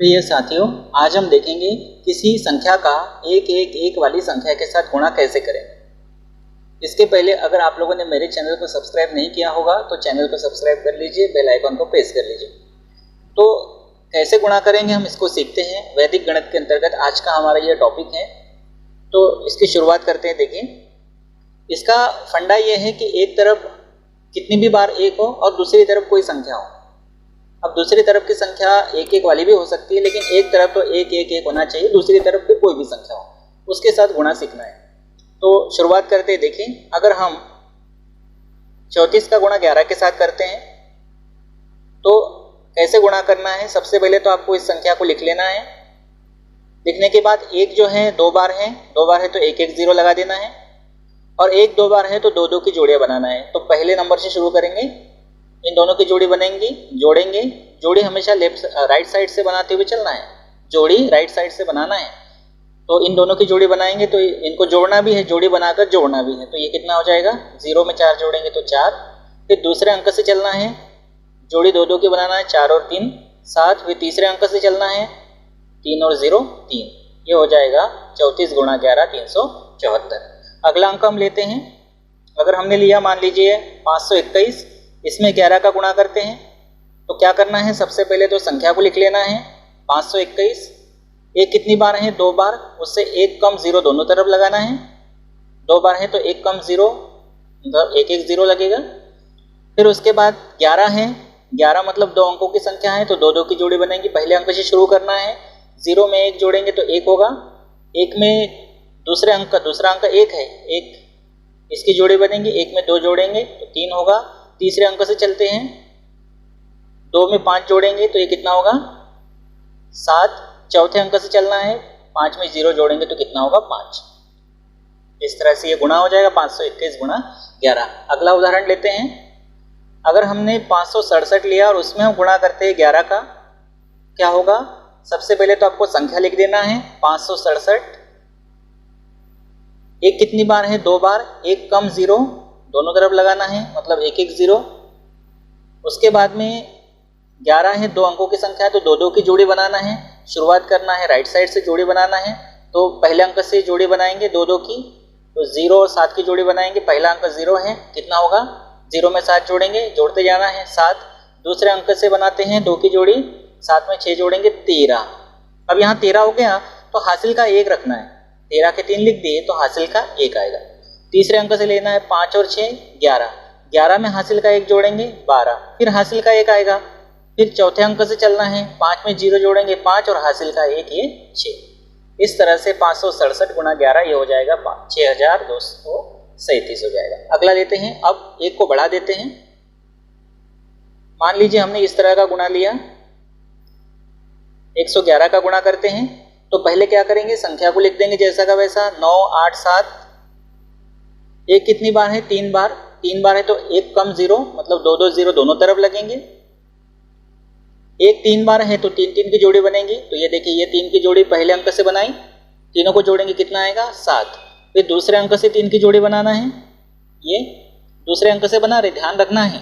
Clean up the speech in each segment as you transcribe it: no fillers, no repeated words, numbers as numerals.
प्रिय साथियों, आज हम देखेंगे किसी संख्या का एक वाली संख्या के साथ गुणा कैसे करें। इसके पहले अगर आप लोगों ने मेरे चैनल को सब्सक्राइब नहीं किया होगा तो चैनल को सब्सक्राइब कर लीजिए, बेल आइकन को प्रेस कर लीजिए। तो कैसे गुणा करेंगे हम इसको सीखते हैं। वैदिक गणित के अंतर्गत आज का हमारा ये टॉपिक है, तो इसकी शुरुआत करते हैं। देखिए, इसका फंडा ये है कि एक तरफ कितनी भी बार एक हो और दूसरी तरफ कोई संख्या हो। अब दूसरी तरफ की संख्या एक वाली भी हो सकती है, लेकिन एक तरफ तो एक होना चाहिए, दूसरी तरफ पे कोई भी संख्या हो, उसके साथ गुणा सीखना है। तो शुरुआत करते हैं। देखिए, अगर हम 34 का गुणा 11 के साथ करते हैं तो कैसे गुणा करना है। सबसे पहले तो आपको इस संख्या को लिख लेना है। लिखने के बाद एक जो है दो बार है तो 1 0 लगा देना है, और एक दो बार है तो दो की जोड़ियां बनाना है। तो पहले नंबर से शुरू करेंगे, इन दोनों की जोड़ी बनेंगी, जोड़ेंगे। जोड़ी हमेशा राइट साइड से बनाते हुए चलना है, जोड़ी राइट साइड से बनाना है। तो इन दोनों की जोड़ी बनाएंगे तो इनको जोड़ना भी है, जोड़ी बनाकर जोड़ना भी है। तो ये कितना हो जाएगा, 0 में 4 जोड़ेंगे तो 4। फिर दूसरे अंक से चलना है, जोड़ी दो की बनाना है, 4 और 3 7। फिर तीसरे अंक से चलना है, 3 और 0 3। ये हो जाएगा 34 गुणा 11 374। अगला अंक हम लेते हैं। अगर हमने लिया मान लीजिए 521, इसमें 11 का गुणा करते हैं। तो क्या करना है, सबसे पहले तो संख्या को लिख लेना है। 521 एक कितनी बार है, दो बार, उससे एक कम 0 दोनों तरफ लगाना है। दो बार है तो एक कम 0, मतलब 1 0 लगेगा। फिर उसके बाद 11 है, 11 मतलब दो अंकों की संख्या है, तो दो की जोड़ी बनेगी। पहले अंक से शुरू करना है, 0 में 1 जोड़ेंगे तो 1 होगा। 1 में दूसरा अंक 1 है, 1 इसकी जोड़ी बनेगी। 1 में 2 जोड़ेंगे तो 3 होगा। तीसरे अंक से चलते हैं, 2 में 5 जोड़ेंगे तो ये कितना होगा, 7। चौथे अंक से चलना है, 5 में 0 जोड़ेंगे तो कितना होगा, 5। इस तरह से ये गुणा हो जाएगा 521 गुणा 11। अगला उदाहरण लेते हैं। अगर हमने 567 लिया और उसमें हम गुणा करते हैं 11 का, क्या होगा। सबसे पहले तो आपको संख्या लिख देना है 567। एक कितनी बार है, दो बार, एक कम 0 दोनों तरफ लगाना है, मतलब 1 0। उसके बाद में 11 है, दो अंकों की संख्या है, तो दो की जोड़ी बनाना है। शुरुआत करना है राइट साइड से, जोड़ी बनाना है। तो पहले अंक से जोड़ी बनाएंगे दो की, तो 0 और 7 की जोड़ी बनाएंगे। पहला अंक 0 है, कितना होगा, 0 में 7 जोड़ेंगे, जोड़ते जाना है 7। दूसरे अंक से बनाते हैं 2 की जोड़ी, 7 में 6 जोड़ेंगे 13। अब यहाँ 13 हो गया तो हासिल का 1 रखना है। 13 के 3 लिख दिए तो हासिल का 1 आएगा। तीसरे अंक से लेना है 5 और 6 11। 11 में हासिल का 1 जोड़ेंगे 12, फिर हासिल का 1 आएगा। फिर चौथे अंक से चलना है, 5 में 0 जोड़ेंगे 5 और हासिल का 1 ये 6। इस तरह से 567 गुणा 11 ये हो जाएगा 6237 हो जाएगा। अगला लेते हैं। अब एक को बढ़ा देते हैं। मान लीजिए हमने इस तरह का गुणा लिया, 111 का गुणा करते हैं। तो पहले क्या करेंगे, संख्या को लिख देंगे जैसा का वैसा, 9 8 7। एक कितनी बार है, 3 बार, 3 बार है तो एक कम 0, मतलब 2 0 दोनों तरफ लगेंगे। एक 3 बार है तो 3 की जोड़ी बनेगी। तो ये देखिए, ये 3 की जोड़ी पहले अंक से बनाई, तीनों को जोड़ेंगे कितना आएगा, 7। फिर दूसरे अंक से 3 की जोड़ी बनाना है, ये दूसरे अंक से बना रहे, ध्यान रखना है।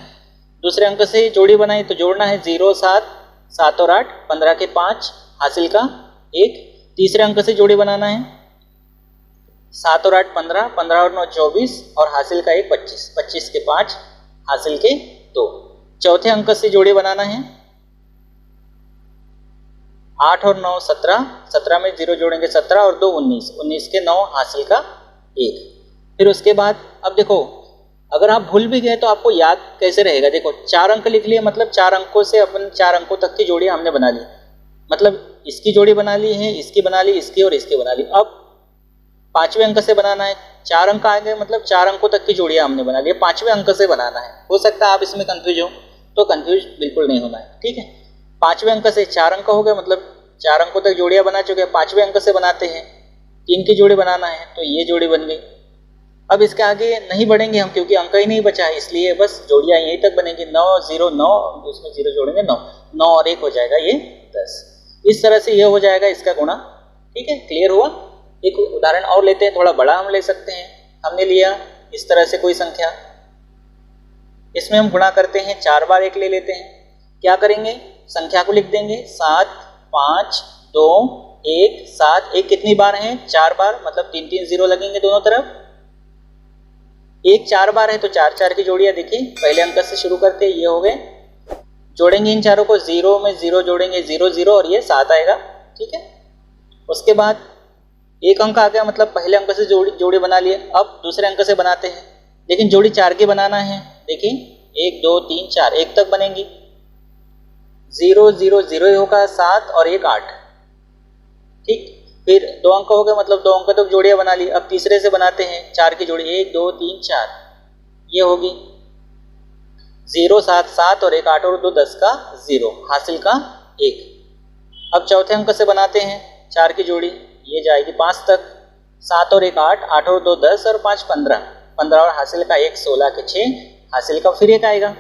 दूसरे अंक से जोड़ी बनाई तो जोड़ना है 0 7 7 और 8 15 के 5 हासिल का 1। तीसरे अंक से जोड़ी बनाना है, 7 और 8 15, 15 और 9 24 और हासिल का 1 25, 25 के 5 हासिल के 2। चौथे अंक से जोड़ी बनाना है, 8 और 9 17, 17 में 0 जोड़ेंगे 17 और 2 19, 19 के 9 हासिल का 1। फिर उसके बाद अब देखो, अगर आप भूल भी गए तो आपको याद कैसे रहेगा। देखो, 4 अंक लिख लिए, मतलब 4 अंकों से अपन 4 अंकों तक की जोड़ी हमने बना ली, मतलब इसकी जोड़ी बना ली है, इसकी बना ली, इसकी और इसकी बना ली। अब 5वें अंक से बनाना है, 4 अंक आ गए, मतलब 4 अंकों तक की जोड़ियां हमने बना ली, 5वें अंक से बनाना है। हो सकता है आप इसमें कंफ्यूज हो, तो कंफ्यूज बिल्कुल नहीं होना है, ठीक है। 5वें अंक से 4 अंक हो गए, मतलब 4 अंकों तक जोड़ियां बना चुके हैं। 5वें अंक से बनाते हैं, 3 की जोड़ी बनाना है, तो ये जोड़ी बन गई। अब इसके आगे नहीं बढ़ेंगे हम, क्योंकि अंक ही नहीं बचा है, इसलिए बस जोड़ियां यहीं तक बनेंगी। 9 0 9, उसमें 0 जोड़ेंगे 9, 9 और 1 हो जाएगा ये 10। इस तरह से ये हो जाएगा इसका गुणा, ठीक है। क्लियर हुआ। एक उदाहरण और लेते हैं, थोड़ा बड़ा हम ले सकते हैं। हमने लिया इस तरह से कोई संख्या, इसमें हम गुणा करते हैं, 4 बार 1 ले लेते हैं। क्या करेंगे, संख्या को लिख देंगे 7 5 2 1 7, एक कितनी बार है 4 बार, मतलब 3 3 0 लगेंगे दोनों तरफ। एक 4 बार है तो 4 4 की जोड़ियां देखिए, पहले अंक से शुरू करते, ये हो गए। जोड़ेंगे इन चारों को, 0 में 0 जोड़ेंगे 0 0 और ये 7 आएगा, ठीक है। उसके बाद एक अंक आ गया, मतलब पहले अंक से जोड़ी बना लिए। अब दूसरे अंक से बनाते हैं, लेकिन जोड़ी 4 की बनाना है। देखिए 1 2 3 4, एक तक बनेंगी। 0 0 0 ही होगा, 7 और 1 8, ठीक। फिर 2 अंक हो गए, मतलब 2 अंक तक जोड़ियां बना ली। अब तीसरे से बनाते हैं 4 की जोड़ी, 1 2 3 4, ये होगी। 0 7 7 और 1 8 और 2 10 का 0, हासिल का 1। अब चौथे अंक से बनाते हैं 4 की जोड़ी, ये जाएगी 5 तक। 7 और 1 8, 8 और 2 10 और 5 15, 15 और हासिल का 1 16 के 6, हासिल का फिर 1 आएगा।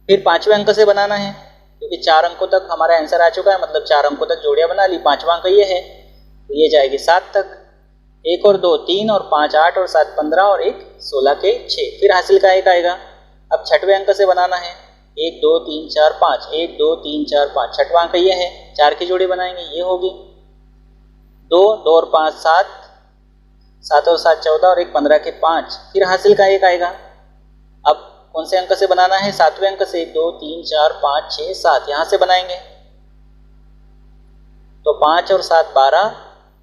फिर पांचवें अंक से बनाना है, क्योंकि 4 अंकों तक हमारा आंसर आ चुका है, मतलब 4 अंकों तक जोड़ियां बना ली। पांचवा अंक ये है, तो ये जाएगी 7 तक। 1 और 2 3 और 5 8 और 7 15 और 1 16 के 6, फिर हासिल का 1 आएगा। अब छठवें अंक से बनाना है, 1 2 3 4 5, 1 2 3 4 5, छठवां अंक ये है, 4 की जोड़ी बनाएंगे, ये होगी। 2 2 और 5 7, 7 और 7 14 और 1 15 के 5, फिर हासिल का 1 आएगा। अब कौन से अंक से बनाना है, सातवें अंक से। 1 2 3 4 5 6 7, यहाँ से बनाएंगे, तो 5 और 7 12,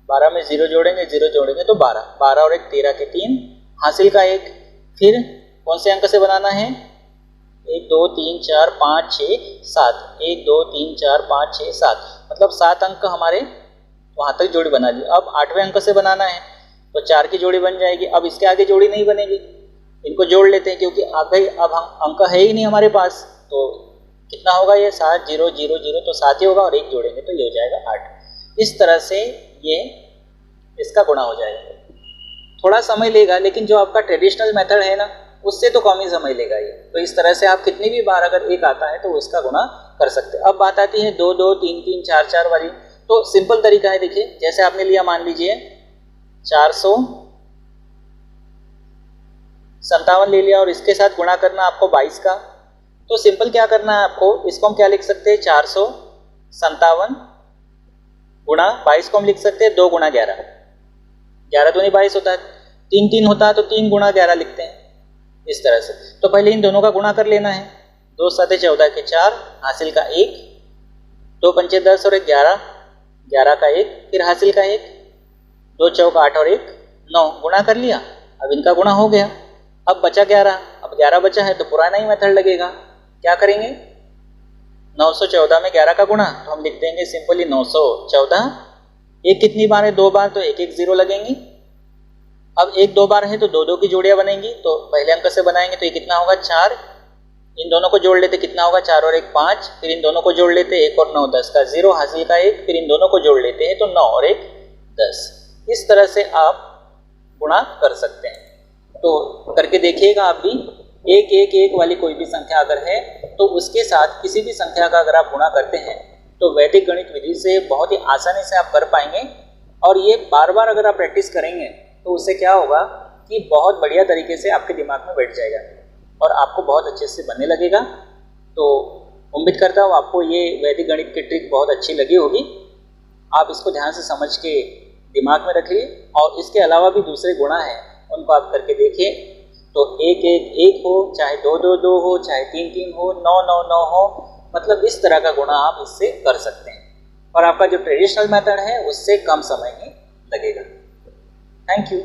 12 में 0 जोड़ेंगे, 0 जोड़ेंगे तो 12, 12 और 1 13 के 3, हासिल का 1। फिर कौन से अंक से बनाना है, 1 2 3 4 5 6 7, 1 2 3 4 5 6 7, मतलब 7 अंक हमारे वहाँ तक जोड़ी बना ली। अब 8वें अंक से बनाना है, तो 4 की जोड़ी बन जाएगी। अब इसके आगे जोड़ी नहीं बनेगी, इनको जोड़ लेते हैं, क्योंकि आगे अब हम अंक है ही नहीं हमारे पास, तो कितना होगा ये 7 0 0 0, तो 7 ही होगा, और 1 जोड़ेंगे तो ये हो जाएगा 8। इस तरह से ये इसका गुणा हो जाएगा। थोड़ा समय लेगा, लेकिन जो आपका ट्रेडिशनल मेथड है ना, उससे तो कम ही समय लेगा ये। तो इस तरह से आप कितनी भी बार अगर 1 आता है तो इसका गुणा कर सकते हैं। अब बात आती है 2 2 3 3 4 4 वाली। तो सिंपल तरीका है, देखिए जैसे आपने लिया, मान लीजिए 457 ले लिया, और इसके साथ गुणा करना आपको 22 का। तो सिंपल क्या करना है आपको, इसको हम क्या लिख सकते हैं, 457 गुणा 22 को हम लिख सकते हैं 2 गुणा 11, 11 दूनी 22 होता है, 3 3 होता है, तो 3 गुणा 11 लिखते हैं इस तरह से। तो पहले इन दोनों का गुणा कर लेना है, 2 7 14 के 4, हासिल का 1, 2 पंचे 10 और 1 11, 11 का 1, फिर हासिल का 1, 2 चौक 8 और 1 9, गुणा कर लिया। अब इनका गुणा हो गया, अब बचा 11, अब 11 बचा है तो पुराना ही मेथड लगेगा। क्या करेंगे, 914 में 11 का गुणा, तो हम लिख देंगे सिंपली 914। एक कितनी बार है, 2 बार, तो 1 1 0 लगेंगी। अब 1 2 बार है तो 2 2 की जोड़ियां बनेंगी, तो पहले अंक से बनाएंगे, तो ये कितना होगा 4, इन दोनों को जोड़ लेते, कितना होगा 4 और 1 5, फिर इन दोनों को जोड़ लेते, 1 और 9 10 का 0, हासिल का 1, फिर इन दोनों को जोड़ लेते हैं, तो 9 और 1 10। इस तरह से आप गुणा कर सकते हैं। तो करके देखिएगा आप भी। 1 1 1 वाली कोई भी संख्या अगर है, तो उसके साथ किसी भी संख्या का अगर आप गुणा करते हैं, तो वैदिक गणित विधि से बहुत ही आसानी से आप कर पाएंगे। और ये बार बार अगर आप प्रैक्टिस करेंगे, तो उससे क्या होगा कि बहुत बढ़िया तरीके से आपके दिमाग में बैठ जाएगा, और आपको बहुत अच्छे से बनने लगेगा। तो उम्मीद करता हूँ आपको ये वैदिक गणित की ट्रिक बहुत अच्छी लगी होगी। आप इसको ध्यान से समझ के दिमाग में रखिए, और इसके अलावा भी दूसरे गुणा हैं, उनको आप करके देखिए। तो 1 1 1 हो, चाहे 2 2 2 हो, चाहे 3 3 हो, 9 9 9 हो, मतलब इस तरह का गुणा आप इससे कर सकते हैं, और आपका जो ट्रेडिशनल मेथड है उससे कम समय ही लगेगा। Thank you.